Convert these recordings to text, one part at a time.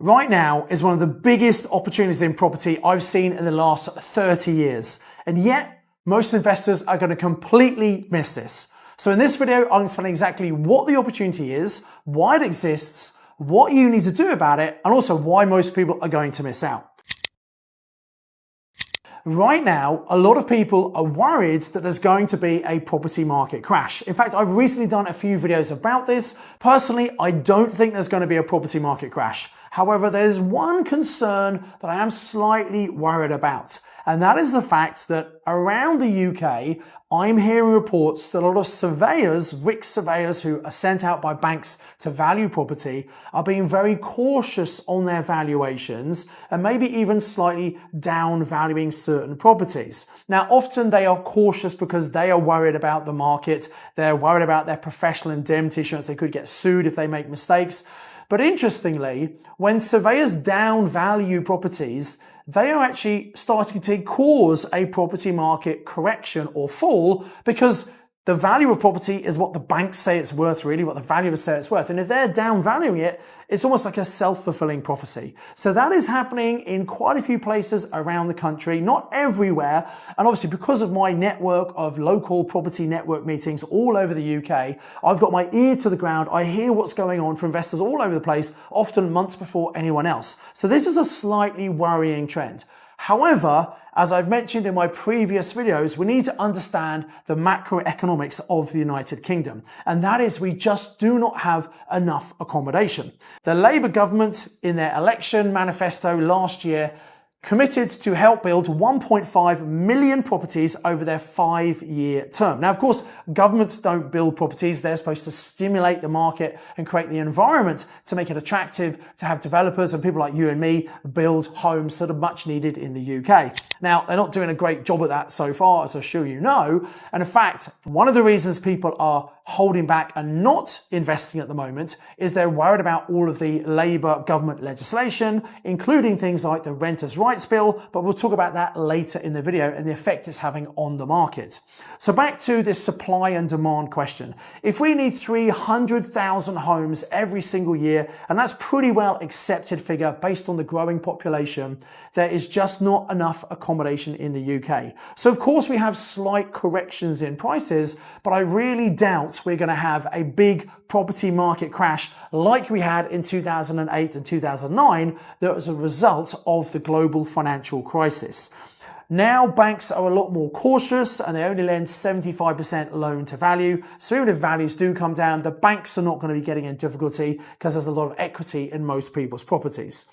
Right now is one of the biggest opportunities in property I've seen in the last 30 years. And yet, most investors are going to completely miss this. So in this video, I'm going to explain exactly what the opportunity is, why it exists, what you need to do about it, and also why most people are going to miss out. Right now, a lot of people are worried that there's going to be a property market crash. In fact, I've recently done a few videos about this. Personally, I don't think there's going to be a property market crash. However, there's one concern that I am slightly worried about, and that is the fact that around the UK, I'm hearing reports that a lot of surveyors, rich surveyors who are sent out by banks to value property, are being very cautious on their valuations and maybe even slightly down valuing certain properties. Now, often they are cautious because they are worried about the market. They're worried about their professional indemnity insurance. They could get sued if they make mistakes. But interestingly, when surveyors down value properties, they are actually starting to cause a property market correction or fall, because the value of property is what the banks say it's worth, really, what the valuers say it's worth. And if they're down valuing it, it's almost like a self-fulfilling prophecy. So that is happening in quite a few places around the country, not everywhere. And obviously, because of my network of local property network meetings all over the UK, I've got my ear to the ground. I hear what's going on for investors all over the place, often months before anyone else. So this is a slightly worrying trend. However, as I've mentioned in my previous videos, we need to understand the macroeconomics of the United Kingdom. And that is, we just do not have enough accommodation. The Labour government, in their election manifesto last year, committed to help build 1.5 million properties over their 5-year term. Now, of course, governments don't build properties. They're supposed to stimulate the market and create the environment to make it attractive to have developers and people like you and me build homes that are much needed in the UK. Now, they're not doing a great job at that so far, as I'm sure you know. And in fact, one of the reasons people are holding back and not investing at the moment is they're worried about all of the Labour government legislation, including things like the Renters' Rights Bill, but we'll talk about that later in the video and the effect it's having on the market. So back to this supply and demand question. If we need 300,000 homes every single year, and that's pretty well accepted figure based on the growing population, there is just not enough accommodation in the UK. So of course we have slight corrections in prices, but I really doubt we're going to have a big property market crash like we had in 2008 and 2009 that was a result of the global financial crisis. Now banks are a lot more cautious and they only lend 75% loan to value. So even if values do come down, the banks are not going to be getting in difficulty because there's a lot of equity in most people's properties.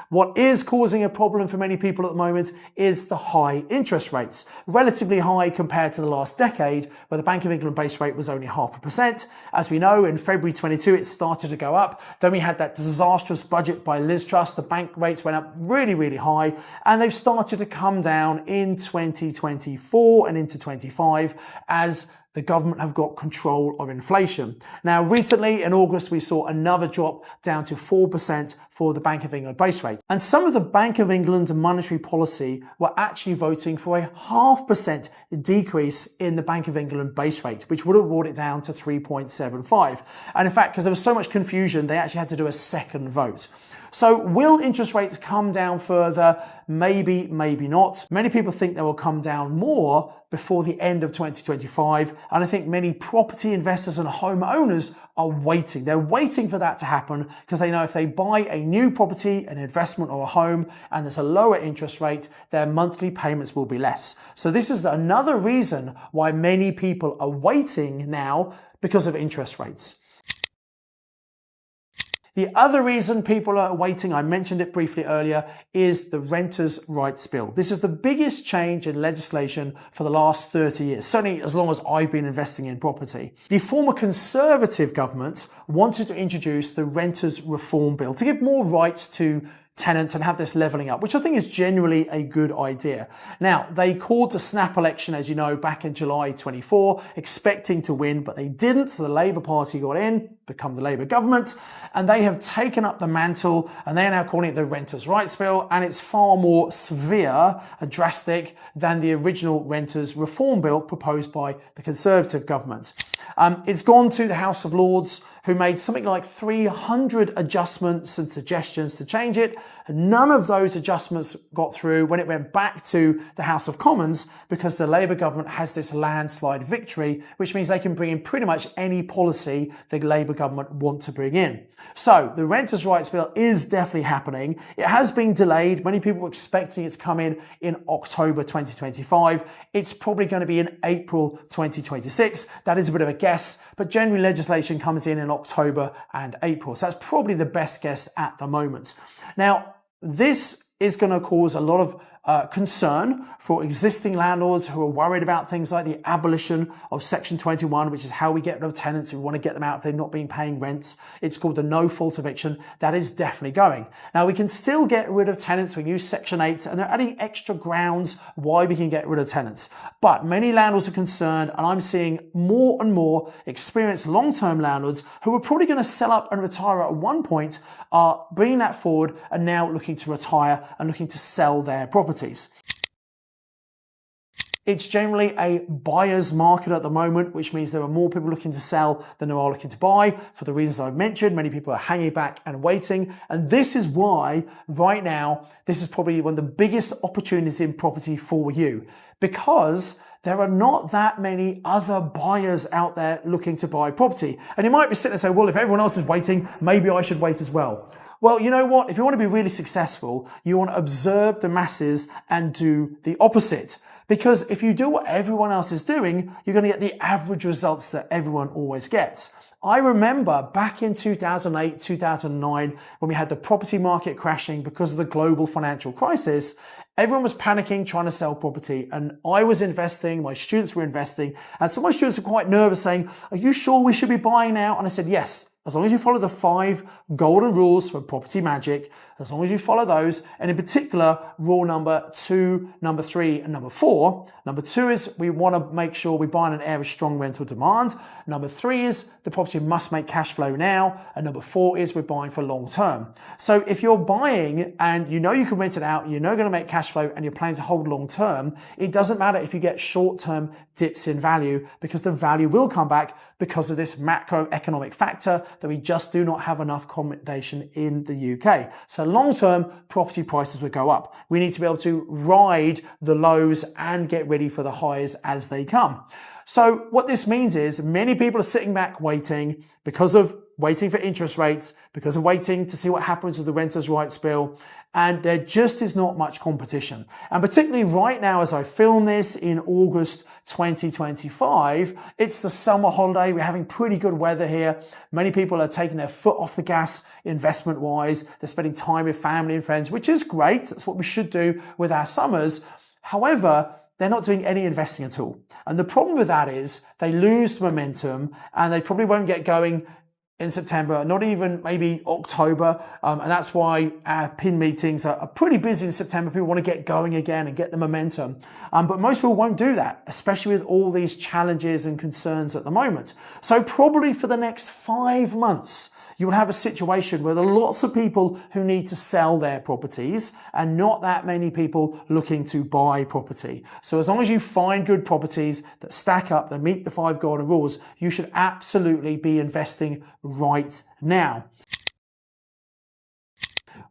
What is causing a problem for many people at the moment is the high interest rates. Relatively high compared to the last decade, where the Bank of England base rate was only 0.5%. As we know, in February 22, it started to go up. Then we had that disastrous budget by Liz Truss. The bank rates went up really, really high, and they've started to come down in 2024 and into 25 as the government have got control of inflation. Now, recently in August, we saw another drop down to 4% for the Bank of England base rate. And some of the Bank of England monetary policy were actually voting for a 0.5% decrease in the Bank of England base rate, which would have brought it down to 3.75. And in fact, because there was so much confusion, they actually had to do a second vote. So will interest rates come down further? Maybe, maybe not. Many people think they will come down more before the end of 2025. And I think many property investors and homeowners are waiting. They're waiting for that to happen because they know if they buy a new property, an investment or a home, and there's a lower interest rate, their monthly payments will be less. So this is another reason why many people are waiting now, because of interest rates. The other reason people are waiting, I mentioned it briefly earlier, is the Renters' Rights Bill. This is the biggest change in legislation for the last 30 years, certainly as long as I've been investing in property. The former Conservative government wanted to introduce the Renters' Reform Bill to give more rights to tenants and have this levelling up, which I think is generally a good idea. Now, they called the snap election, as you know, back in July 24, expecting to win, but they didn't. So the Labour Party got in, become the Labour government, and they have taken up the mantle, and they are now calling it the Renters' Rights Bill, and it's far more severe and drastic than the original Renters' Reform Bill proposed by the Conservative government. It's gone to the House of Lords, who made something like 300 adjustments and suggestions to change it. And none of those adjustments got through when it went back to the House of Commons, because the Labour government has this landslide victory, which means they can bring in pretty much any policy the Labour government want to bring in. So the Renters' Rights Bill is definitely happening. It has been delayed. Many people were expecting it to come in October 2025. It's probably going to be in April 2026. That is a bit of a guess, but generally legislation comes in October and April. So that's probably the best guess at the moment. Now, this is going to cause a lot of concern for existing landlords who are worried about things like the abolition of Section 21, which is how we get rid of tenants. We want to get them out if they've not been paying rents. It's called the no-fault eviction. That is definitely going. Now, we can still get rid of tenants. We use Section 8, and they're adding extra grounds why we can get rid of tenants. But many landlords are concerned, and I'm seeing more and more experienced long-term landlords who are probably going to sell up and retire at one point are bringing that forward and now looking to retire and looking to sell their properties. It's generally a buyer's market at the moment, which means there are more people looking to sell than there are looking to buy. For the reasons I've mentioned, many people are hanging back and waiting. And this is why right now, this is probably one of the biggest opportunities in property for you, because there are not that many other buyers out there looking to buy property. And you might be sitting there saying, well, if everyone else is waiting, maybe I should wait as well. Well, you know what? If you want to be really successful, you want to observe the masses and do the opposite. Because if you do what everyone else is doing, you're going to get the average results that everyone always gets. I remember back in 2008, 2009, when we had the property market crashing because of the global financial crisis, everyone was panicking, trying to sell property. And I was investing, my students were investing, and some of my students were quite nervous saying, are you sure we should be buying now? And I said, yes. As long as you follow the 5 golden rules for property magic, as long as you follow those, and in particular, rule number 2, number 3, and number 4. Number 2 is we want to make sure we buy in an area of strong rental demand. Number 3 is the property must make cash flow now. And number 4 is we're buying for long term. So if you're buying and you know you can rent it out, you know you're going to make cash flow, and you're planning to hold long term, it doesn't matter if you get short term dips in value, because the value will come back because of this macroeconomic factor that we just do not have enough accommodation in the UK. So long-term property prices will go up. We need to be able to ride the lows and get ready for the highs as they come. So what this means is many people are sitting back waiting because of waiting for interest rates, because of waiting to see what happens with the Renters' Rights Bill, and there just is not much competition. And particularly right now, as I film this in August 2025, it's the summer holiday. We're having pretty good weather here. Many people are taking their foot off the gas investment-wise. They're spending time with family and friends, which is great. That's what we should do with our summers. However, they're not doing any investing at all. And the problem with that is they lose momentum, and they probably won't get going in September, not even maybe October. And that's why our PIN meetings are pretty busy in September. People want to get going again and get the momentum. But most people won't do that, especially with all these challenges and concerns at the moment. So probably for the next 5 months, you will have a situation where there are lots of people who need to sell their properties and not that many people looking to buy property. So as long as you find good properties that stack up, that meet the 5 golden rules, you should absolutely be investing right now.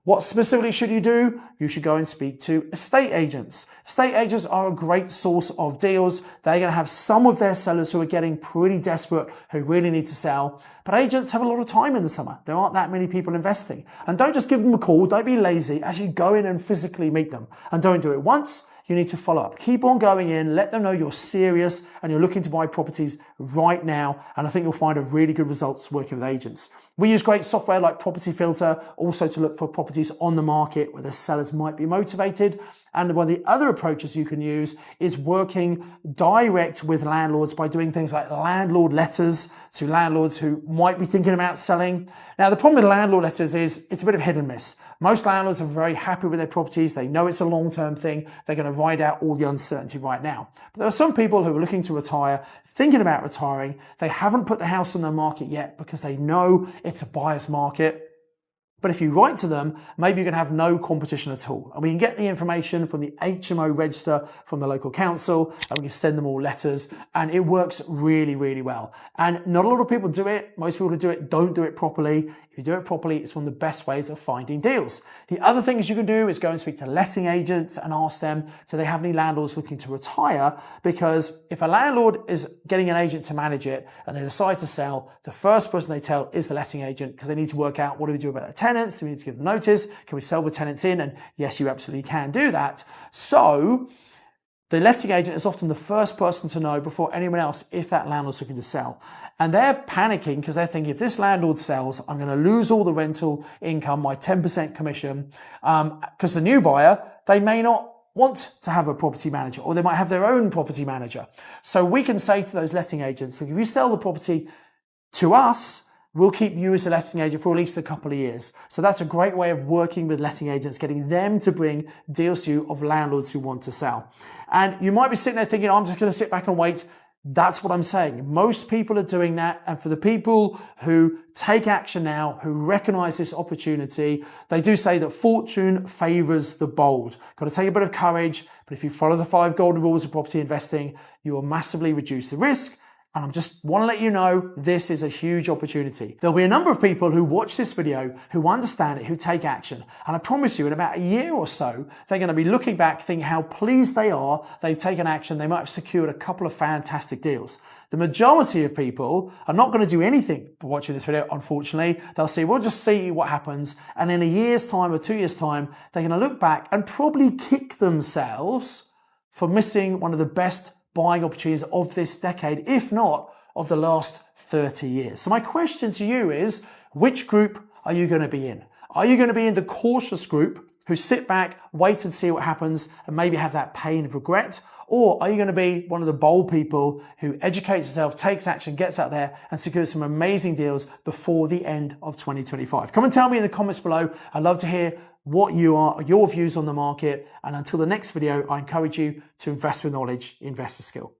What specifically should you do? You should go and speak to estate agents. Estate agents are a great source of deals. They're going to have some of their sellers who are getting pretty desperate, who really need to sell. But agents have a lot of time in the summer. There aren't that many people investing. And don't just give them a call. Don't be lazy. Actually go in and physically meet them. And don't do it once. You need to follow up. Keep on going in. Let them know you're serious and you're looking to buy properties right now. And I think you'll find a really good results working with agents. We use great software like Property Filter also to look for properties on the market where the sellers might be motivated. And one of the other approaches you can use is working direct with landlords by doing things like landlord letters to landlords who might be thinking about selling. Now, the problem with landlord letters is it's a bit of hit and miss. Most landlords are very happy with their properties. They know it's a long-term thing. They're going to ride out all the uncertainty right now. But there are some people who are looking to retire, thinking about retiring. They haven't put the house on the market yet because they know it's a buyer's market. But if you write to them, maybe you can have no competition at all. And we can get the information from the HMO register from the local council, and we can send them all letters, and it works really, really well. And not a lot of people do it. Most people who do it don't do it properly. If you do it properly, it's one of the best ways of finding deals. The other things you can do is go and speak to letting agents and ask them, do they have any landlords looking to retire? Because if a landlord is getting an agent to manage it and they decide to sell, the first person they tell is the letting agent, because they need to work out, what do we do about the tenants? Do we need to give them notice? Can we sell with tenants in? And yes, you absolutely can do that. So the letting agent is often the first person to know before anyone else if that landlord's looking to sell. And they're panicking because they're thinking, if this landlord sells, I'm going to lose all the rental income, my 10% commission, because the new buyer, they may not want to have a property manager, or they might have their own property manager. So we can say to those letting agents, if you sell the property to us, we'll keep you as a letting agent for at least a couple of years. So that's a great way of working with letting agents, getting them to bring deals to you of landlords who want to sell. And you might be sitting there thinking, I'm just going to sit back and wait. That's what I'm saying. Most people are doing that. And for the people who take action now, who recognize this opportunity, they do say that fortune favors the bold. Got to take a bit of courage. But if you follow the 5 golden rules of property investing, you will massively reduce the risk. And I just want to let you know, this is a huge opportunity. There'll be a number of people who watch this video, who understand it, who take action. And I promise you, in about a year or so, they're going to be looking back, thinking how pleased they are, they've taken action, they might have secured a couple of fantastic deals. The majority of people are not going to do anything for watching this video, unfortunately. They'll say, we'll just see what happens. And in a year's time or 2 years' time, they're going to look back and probably kick themselves for missing one of the best buying opportunities of this decade, if not of the last 30 years. So my question to you is, which group are you going to be in? Are you going to be in the cautious group who sit back, wait and see what happens, and maybe have that pain of regret? Or are you going to be one of the bold people who educates yourself, takes action, gets out there and secures some amazing deals before the end of 2025? Come and tell me in the comments below. I'd love to hear what your views on the market. And until the next video, I encourage you to invest with knowledge, invest with skill.